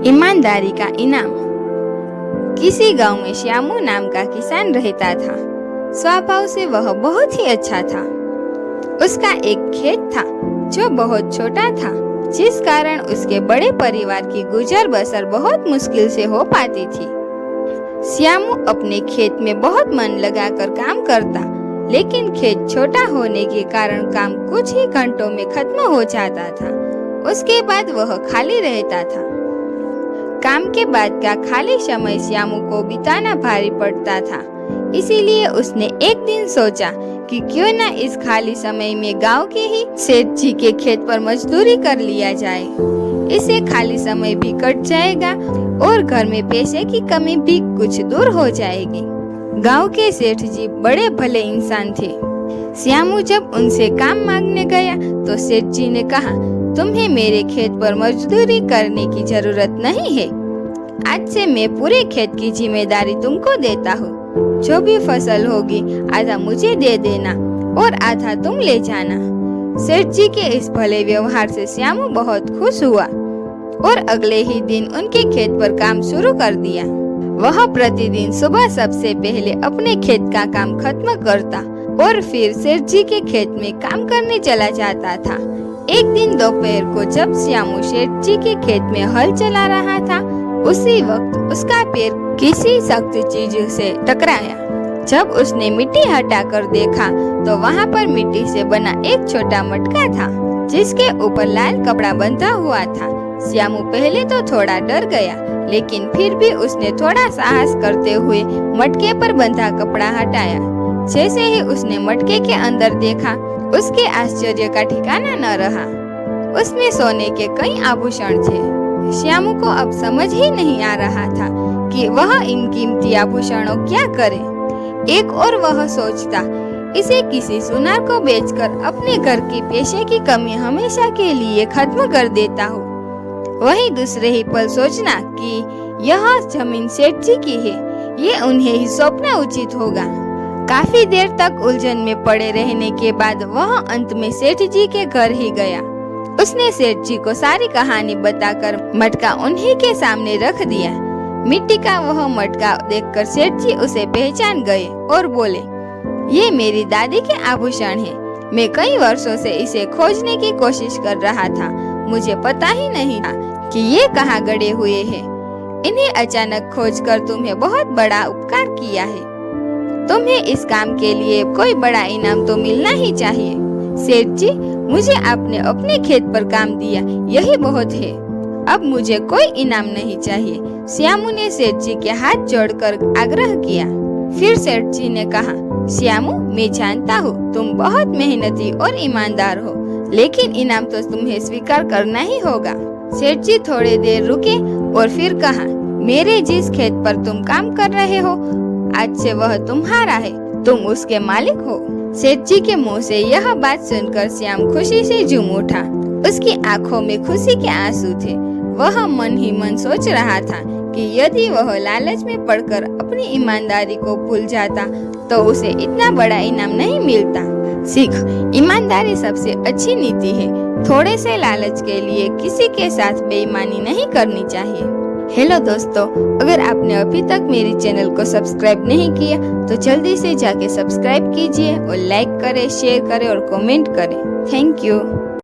ईमानदारी का इनाम। किसी गांव में श्यामू नाम का किसान रहता था। स्वभाव से वह बहुत ही अच्छा था। उसका एक खेत था जो बहुत छोटा था, जिस कारण उसके बड़े परिवार की गुजर बसर बहुत मुश्किल से हो पाती थी। श्यामू अपने खेत में बहुत मन लगाकर काम करता, लेकिन खेत छोटा होने के कारण काम कुछ ही घंटों में खत्म हो जाता था। उसके बाद वह खाली रहता था। काम के बाद का खाली समय श्यामू को बिताना भारी पड़ता था। इसीलिए उसने एक दिन सोचा कि क्यों न इस खाली समय में गांव के ही सेठ जी के खेत पर मजदूरी कर लिया जाए। इससे खाली समय भी कट जाएगा और घर में पैसे की कमी भी कुछ दूर हो जाएगी। गांव के सेठ जी बड़े भले इंसान थे। श्यामू जब उनसे काम मांगने गया तो सेठ जी ने कहा, तुम्हें मेरे खेत पर मजदूरी करने की जरूरत नहीं है। आज से मैं पूरे खेत की जिम्मेदारी तुमको देता हूँ। जो भी फसल होगी आधा मुझे दे देना और आधा तुम ले जाना। सेठ जी के इस भले व्यवहार से श्यामू बहुत खुश हुआ और अगले ही दिन उनके खेत पर काम शुरू कर दिया। वह प्रतिदिन सुबह सबसे पहले अपने खेत का काम खत्म करता और फिर सेठ जी के खेत में काम करने चला जाता था। एक दिन दोपहर को जब श्यामू सेठ जी के खेत में हल चला रहा था, उसी वक्त उसका पैर किसी सख्त चीज से टकराया। जब उसने मिट्टी हटाकर देखा तो वहाँ पर मिट्टी से बना एक छोटा मटका था, जिसके ऊपर लाल कपड़ा बंधा हुआ था। श्यामू पहले तो थोड़ा डर गया, लेकिन फिर भी उसने थोड़ा साहस करते हुए मटके पर बंधा कपड़ा हटाया। जैसे ही उसने मटके के अंदर देखा, उसके आश्चर्य का ठिकाना न रहा। उसमें सोने के कई आभूषण थे। श्यामू को अब समझ ही नहीं आ रहा था कि वह इन कीमती आभूषणों क्या करे। एक और वह सोचता, इसे किसी सुनार को बेचकर अपने घर की पैसे की कमी हमेशा के लिए खत्म कर देता हूँ। वही दूसरे ही पल सोचना कि यह जमीन सेठ जी की है, ये उन्हें ही सौंपना उचित होगा। काफी देर तक उलझन में पड़े रहने के बाद वह अंत में सेठ जी के घर ही गया। उसने सेठ जी को सारी कहानी बताकर मटका उन्हीं के सामने रख दिया। मिट्टी का वह मटका देखकर सेठ जी उसे पहचान गए और बोले, ये मेरी दादी के आभूषण है। मैं कई वर्षों से इसे खोजने की कोशिश कर रहा था। मुझे पता ही नहीं था कि ये कहाँ गड़े हुए हैं। इन्हें अचानक खोजकर तुम्हें बहुत बड़ा उपकार किया है। तुम्हें इस काम के लिए कोई बड़ा इनाम तो मिलना ही चाहिए। सेठ जी, मुझे आपने अपने खेत पर काम दिया, यही बहुत है। अब मुझे कोई इनाम नहीं चाहिए। श्यामू ने सेठ जी के हाथ जोड़कर आग्रह किया। फिर सेठ जी ने कहा, श्यामू, मैं जानता हूँ तुम बहुत मेहनती और ईमानदार हो, लेकिन इनाम तो तुम्हें स्वीकार करना ही होगा। सेठ जी थोड़ी देर रुके और फिर कहा, मेरे जिस खेत पर तुम काम कर रहे हो, आज से वह तुम्हारा है। तुम उसके मालिक हो। सेठ जी के मुंह से यह बात सुनकर श्याम खुशी से झूम उठा। उसकी आंखों में खुशी के आंसू थे। वह मन ही मन सोच रहा था कि यदि वह लालच में पड़कर अपनी ईमानदारी को भूल जाता तो उसे इतना बड़ा इनाम नहीं मिलता। सीख, ईमानदारी सबसे अच्छी नीति है। थोड़े से लालच के लिए किसी के साथ बेईमानी नहीं करनी चाहिए। हेलो दोस्तों, अगर आपने अभी तक मेरे चैनल को सब्सक्राइब नहीं किया तो जल्दी से जाके सब्सक्राइब कीजिए और लाइक करें, शेयर करें और कमेंट करें। Thank you.